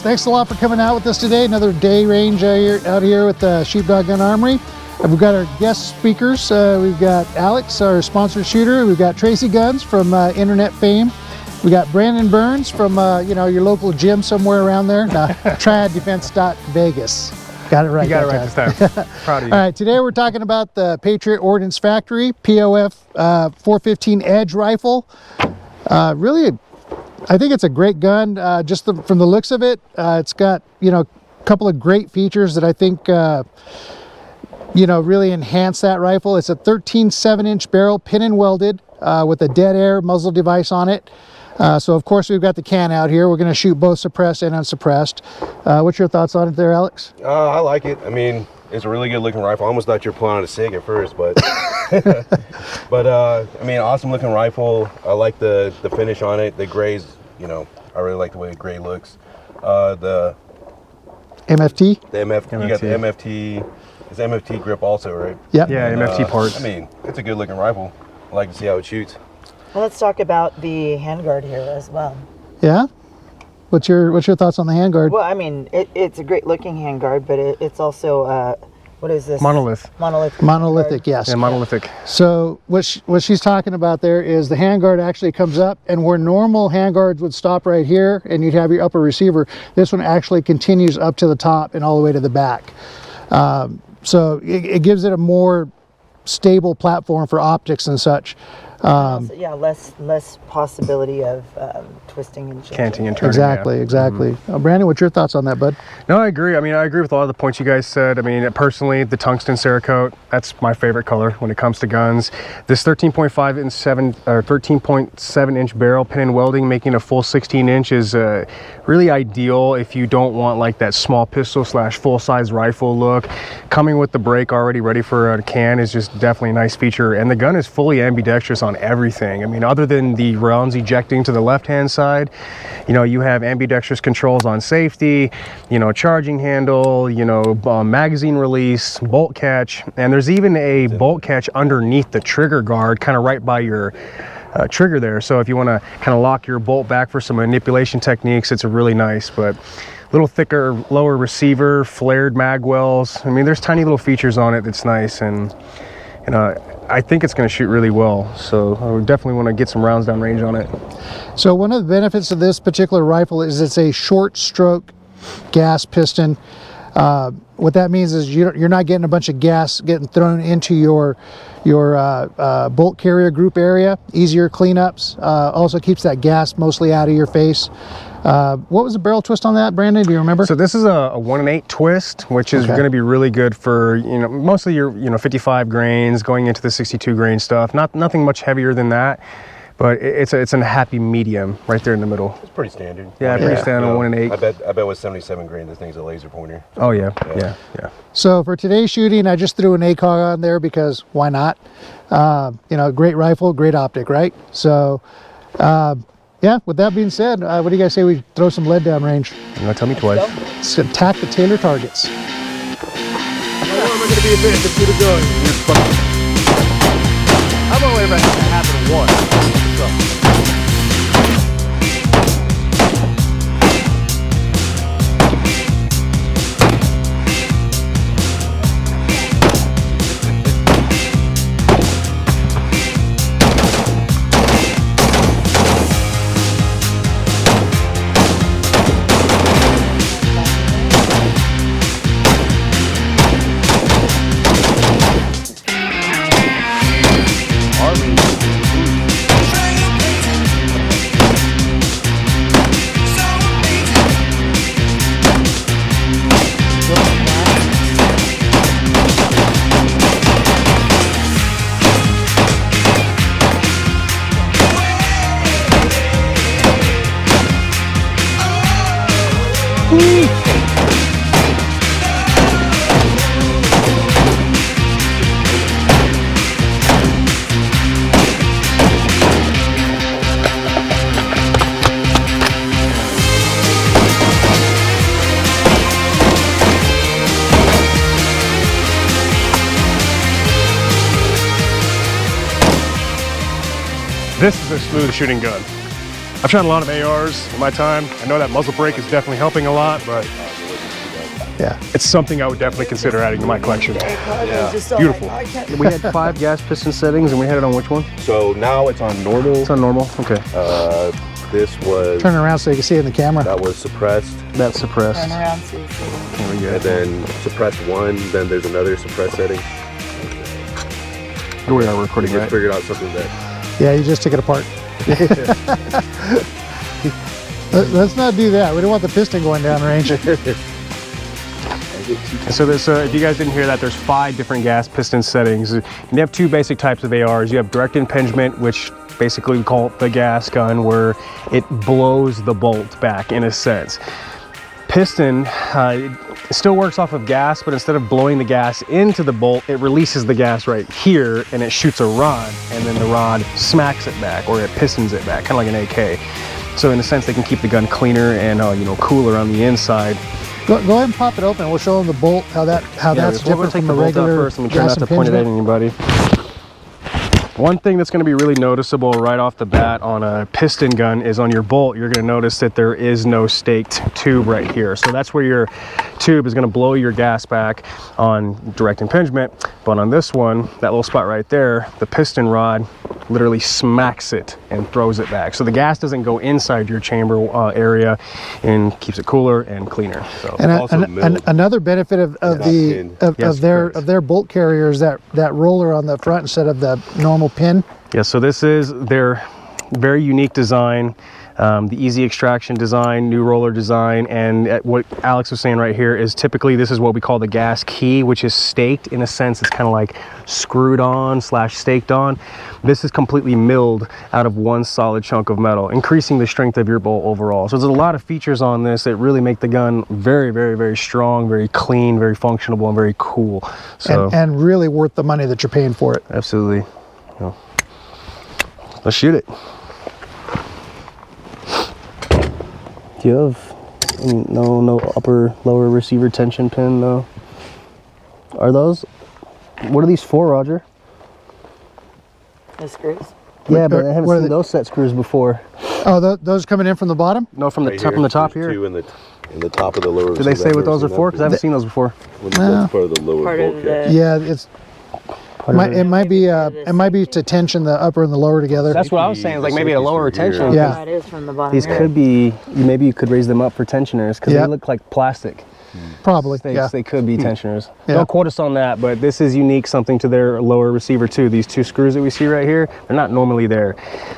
thanks a lot for coming out with us today. Another day range out here with the Sheepdog Gun Armory. We've got our guest speakers. We've got Alex, our sponsored shooter. We've got Tracy Guns from internet fame. We got Brandon Burns from you know, your local gym somewhere around there. Triaddefense.Vegas. Got it right. You got it right this time. Proud of you. All right, today we're talking about the Patriot Ordnance Factory POF 415 Edge rifle. Really, I think it's a great gun. Just from the looks of it, it's got, you know, a couple of great features that I think you know, really enhance that rifle. It's a 13 7-inch barrel, pin and welded, with a Dead Air muzzle device on it. So of course we've got the can out here. We're going to shoot both suppressed and unsuppressed. What's your thoughts on it there, Alex? I like it. I mean, it's a really good looking rifle. I almost thought you were pulling out a SIG at first, but but I mean, awesome looking rifle. I like the finish on it. The grays, you know, I really like the way the gray looks. The MFT? The MFT. You got the MFT. It's MFT grip also, right? Yep. Yeah, and, MFT parts. I mean, it's a good looking rifle. I like to see how it shoots. Well, let's talk about the handguard here as well. Yeah? What's your thoughts on the handguard? Well, I mean, it's a great looking handguard, but it's also, what is this? Monolithic, yes. Yeah, monolithic. So what she's talking about there is the handguard actually comes up, and where normal handguards would stop right here and you'd have your upper receiver, this one actually continues up to the top and all the way to the back. So it gives it a more stable platform for optics and such. Also, yeah, less possibility of twisting and changing. Canting and turning. Exactly, yeah. exactly. Brandon, what's your thoughts on that, bud? No, I agree. I mean, I agree with a lot of the points you guys said. I mean, personally, the tungsten Cerakote, that's my favorite color when it comes to guns. This 13.7 inch barrel, pin and welding, making a full 16 inch is really ideal if you don't want like that small pistol / full size rifle look. Coming with the break already ready for a can is just definitely a nice feature. And the gun is fully ambidextrous on everything. I mean, other than the rounds ejecting to the left hand side, you know, you have ambidextrous controls on safety, you know, charging handle, you know, magazine release, bolt catch, and there's even a bolt catch underneath the trigger guard, kind of right by your trigger there. So if you want to kind of lock your bolt back for some manipulation techniques, it's a really nice. But little thicker, lower receiver, flared mag wells. I mean, there's tiny little features on it that's nice, and I think it's going to shoot really well. So I would definitely want to get some rounds down range on it. So one of the benefits of this particular rifle is it's a short stroke gas piston. What that means is you're not getting a bunch of gas getting thrown into your bolt carrier group area. Easier cleanups. Also keeps that gas mostly out of your face. What was the barrel twist on that, Brandon? Do you remember? So this is a 1 1/8 twist, which is going to be really good for, you know, mostly your 55 grains going into the 62 grain stuff. Nothing much heavier than that, but it's a happy medium right there in the middle. It's pretty standard. Yeah, pretty standard, you know, 1 1/8. I bet with 77 grain, this thing's a laser pointer. Oh yeah. So for today's shooting, I just threw an ACOG on there because why not? You know, great rifle, great optic, right? So. Yeah, with that being said, what do you guys say we throw some lead down range? You're gonna tell me twice. Let's attack the Taylor targets. How long am I gonna be a bitch to shoot a gun? How about we have it at 1? So. This is a smooth shooting gun. I've shot a lot of ARs in my time. I know that muzzle brake is definitely helping a lot, but Yeah. it's something I would definitely consider adding to my collection. Yeah. Beautiful. We had 5 gas piston settings, and we had it on which one? So now it's on normal. It's on normal. Okay. This was, Turn around so you can see it in the camera. that was suppressed. That's suppressed. Turn around so you see. There we go. And then suppressed 1, then there's another suppressed setting. Here we are recording, We right? just figured out something that, Yeah, you just took it apart. Let's not do that. We don't want the piston going down range. So there's, if you guys didn't hear that, there's 5 different gas piston settings. And you have 2 basic types of ARs. You have direct impingement, which basically we call it the gas gun, where it blows the bolt back in a sense. Piston, it still works off of gas, but instead of blowing the gas into the bolt, it releases the gas right here and it shoots a rod, and then the rod smacks it back, or it pistons it back, kind of like an AK. So in a sense, they can keep the gun cleaner and cooler on the inside. Go ahead and pop it open. We'll show them the bolt, how that's We'll different take from the the bolt out regular first and try gas not to point it at impingement. anybody. One thing that's going to be really noticeable right off the bat on a piston gun is on your bolt, you're going to notice that there is no staked tube right here. So that's where your tube is going to blow your gas back on direct impingement. But on this one, that little spot right there, the piston rod literally smacks it and throws it back. So the gas doesn't go inside your chamber area and keeps it cooler and cleaner. So And Also milled. another benefit of Yes, their bolt carrier is that roller on the front instead of the normal pin. yeah, so this is their very unique design, the easy extraction design, new roller design, and what Alex was saying right here is typically this is what we call the gas key, which is staked. In a sense, it's kind of like screwed on / staked on. This is completely milled out of one solid chunk of metal, increasing the strength of your bolt overall. So there's a lot of features on this that really make the gun very, very, very strong, very clean, very functional, and very cool. So And really worth the money that you're paying for it. absolutely. Well, let's shoot it. Do you have no upper lower receiver tension pin though? Are those? What are these for, Roger? The screws. Yeah, but I haven't what are seen they- those set screws before. Oh, those coming in from the bottom? No, from the right top, here, from the top there's here. 2 in the top of the lower. Did they say what those are for? Because I haven't seen those before. That's part of the lower Part of bulkhead. the. Yeah, it might be to tension the upper and the lower together. That's what I was saying. Is like maybe a lower Safety's through tension. here. Yeah. That is from the bottom. These here. could be. Maybe you could raise them up for tensioners because Yeah. they look like plastic. Probably. They, Yeah. they could be tensioners. Yeah. Don't quote us on that, but this is unique something to their lower receiver too. These 2 screws that we see right here, they're not normally there.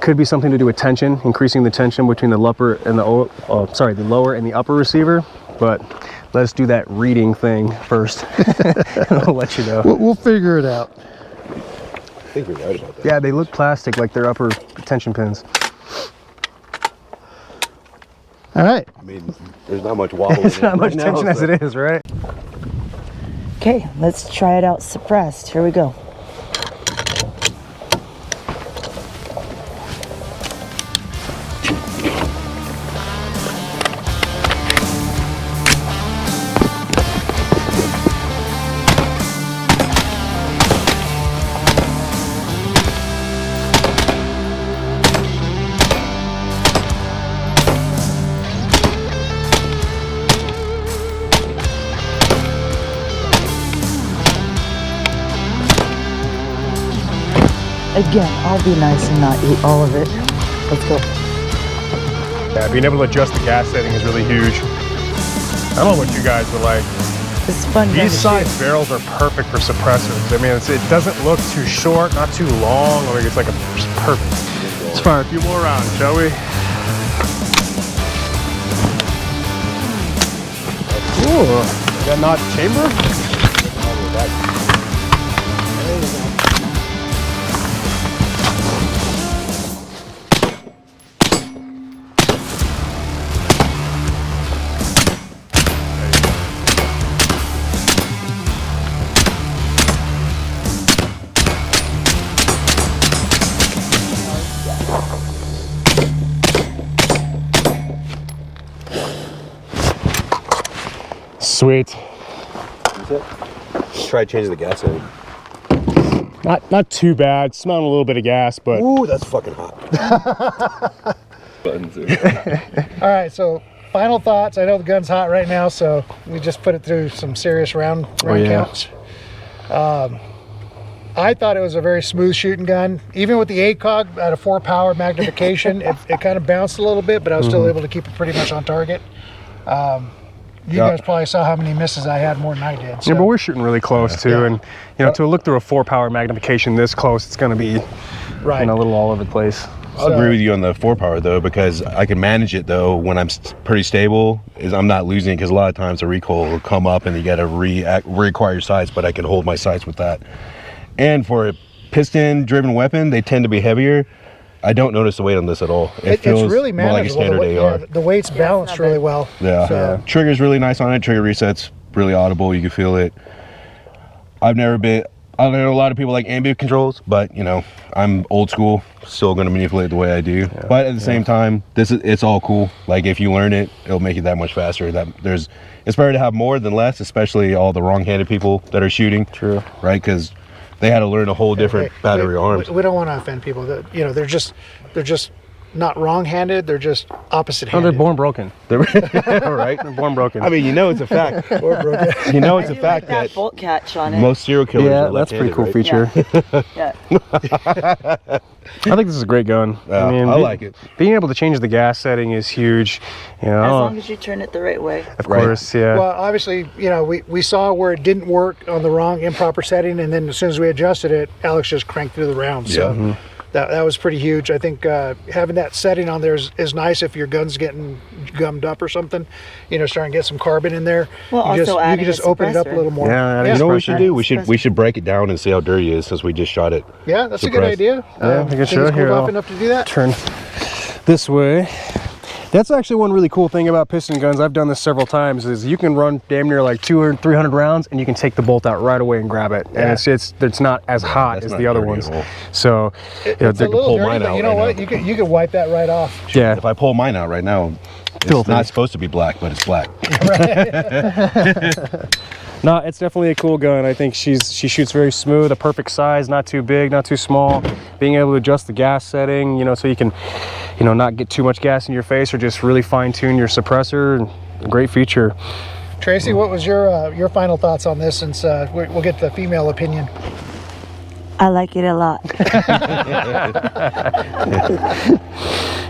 Could be something to do with tension, increasing the tension between the upper and the lower and the upper receiver. But let's do that reading thing first, and I'll let you know. We'll figure it out. I think you're right about that. Yeah, they look plastic like they're upper tension pins. All right. I mean, there's not much wobble. It's not much tension as it is, right? Okay, let's try it out suppressed. Here we go. Again, I'll be nice and not eat all of it. Let's go. Yeah, being able to adjust the gas setting is really huge. I don't know what you guys would like. This is fun. These size barrels are perfect for suppressors. I mean, it doesn't look too short, not too long. Like it's like just perfect. Let's fire a few more rounds, shall we? Ooh, is that not chamber? Sweet. That's it. Try changing the gas setting. Not too bad. Smelling a little bit of gas, but Ooh, that's fucking hot. buttons. All right, so final thoughts. I know the gun's hot right now, so we just put it through some serious round counts. I thought it was a very smooth shooting gun. Even with the ACOG at a 4-power magnification, it kind of bounced a little bit, but I was still able to keep it pretty much on target. You guys probably saw how many misses I had more than I did. So. Yeah, but we're shooting really close too, and to look through a 4-power magnification this close, it's going to be a little all over the place. I'll agree with you on the 4-power though, because I can manage it though when I'm pretty stable. Is I'm not losing, because a lot of times the recoil will come up and you got to reacquire your sights, but I can hold my sights with that. And for a piston-driven weapon, they tend to be heavier. I don't notice the weight on this at all. It feels it's really more like a manageable. standard AR. The weight's balanced really well. Yeah. So. Trigger's really nice on it. Trigger reset's really audible. You can feel it. I know a lot of people like ambient controls, but I'm old school. Still going to manipulate the way I do. Yeah. But at the same time, it's all cool. Like if you learn it, it'll make you that much faster. It's better to have more than less, especially all the wrong-handed people that are shooting. True. Right? Because they had to learn a whole different battery arms. We don't want to offend people. They're just not wrong-handed. They're just opposite-handed. Oh, they're born broken. Right? They're born broken. I mean, it's a fact. It's a fact that bolt catch on it. Most serial killers. Yeah, are that's a pretty cool right? feature. Yeah. I think this is a great gun. I like it. Being able to change the gas setting is huge. As long as you turn it the right way. Of course, yeah. Well, obviously, we saw where it didn't work on the wrong improper setting, and then as soon as we adjusted it, Alex just cranked through the round. So that was pretty huge. I think having that setting on there is nice if your gun's getting gummed up or something. Starting to get some carbon in there. Well, you also can just open it up a little more. Yeah, you know what we should do? We should break it down and see how dirty it is, since we just shot it. Yeah, that's a good idea. Yeah, we can show it's here. cooled off enough to do that. Turn this way. That's actually one really cool thing about piston guns. I've done this several times. Is you can run damn near like 200, 300 rounds, and you can take the bolt out right away and grab it, and it's not as hot as the other ones. So it's a little pull mine dirty, but out you know right what? You could wipe that right off. Yeah. If I pull mine out right now, it's not supposed to be black, but it's black. No, it's definitely a cool gun. I think she shoots very smooth, a perfect size, not too big, not too small. Being able to adjust the gas setting, so you can, not get too much gas in your face, or just really fine tune your suppressor. A great feature. Tracy, what was your final thoughts on this? Since we'll get the female opinion. I like it a lot.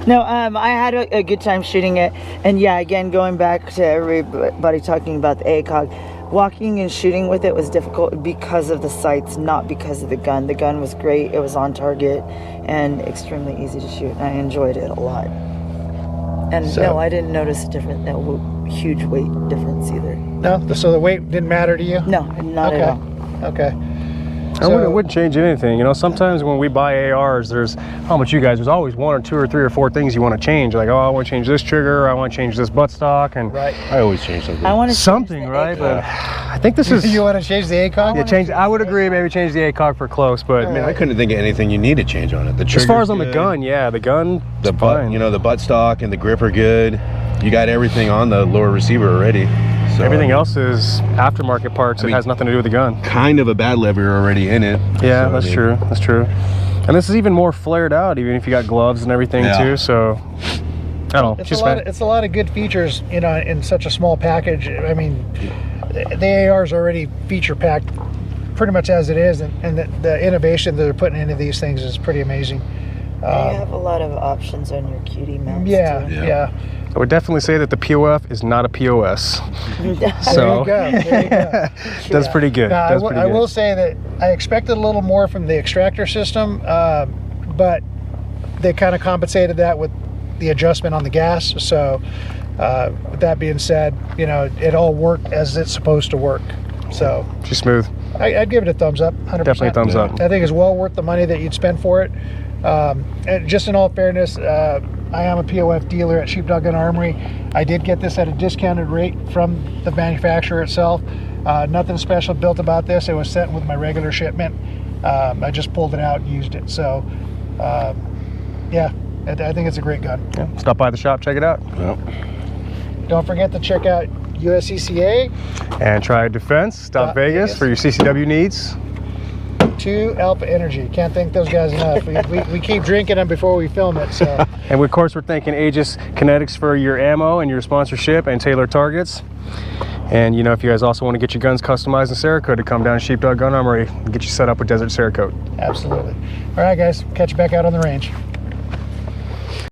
No, I had a good time shooting it. And yeah, again, going back to everybody talking about the ACOG, walking and shooting with it was difficult because of the sights, not because of the gun. The gun was great. It was on target and extremely easy to shoot. I enjoyed it a lot. And no, I didn't notice a huge weight difference either. No? So the weight didn't matter to you? No, not at all. Okay. It wouldn't change anything. Sometimes when we buy ARs, there's there's always 1 or 2 or 3 or 4 things you want to change. Like, I want to change this trigger, I want to change this buttstock, and I always change something. I want to something, right? But I think this is. You want to change the ACOG? I would agree. Maybe change the ACOG for close, but I mean, I couldn't think of anything you need to change on it. The as far as on the gun, the gun, the butt, the buttstock and the grip are good. You got everything on the lower receiver already. So, everything else is aftermarket parts. It has nothing to do with the gun. Kind of a bad lever already in it. Yeah, so, that's true. That's true. And this is even more flared out, even if you got gloves and everything too. So I don't know. It's a lot of good features, in such a small package. I mean, the AR is already feature packed pretty much as it is, and the innovation that they're putting into these things is pretty amazing. You have a lot of options on your QD mounts. Yeah. I would definitely say that the POF is not a POS. So there you go. That's pretty good. Now, I will say that I expected a little more from the extractor system, but they kind of compensated that with the adjustment on the gas. So with that being said, it all worked as it's supposed to work. So she's smooth. I'd give it a thumbs up, 100%. Definitely a thumbs up. I think it's well worth the money that you'd spend for it. And just in all fairness, I am a POF dealer at Sheepdog Gun Armory. I did get this at a discounted rate from the manufacturer itself. Nothing special built about this. It was sent with my regular shipment. I just pulled it out and used it. So, yeah, I think it's a great gun. Yeah. Stop by the shop, check it out. Well. Don't forget to check out USCCA and Try Defense, Vegas for your CCW needs. to Alpha Energy. Can't thank those guys enough. We keep drinking them before we film it. So. And of course, we're thanking Aegis Kinetics for your ammo and your sponsorship and tailored targets. And you know, if you guys also want to get your guns customized in Cerakote, to come down to Sheepdog Gun Armory and get you set up with Desert Cerakote. Absolutely. All right, guys, catch you back out on the range.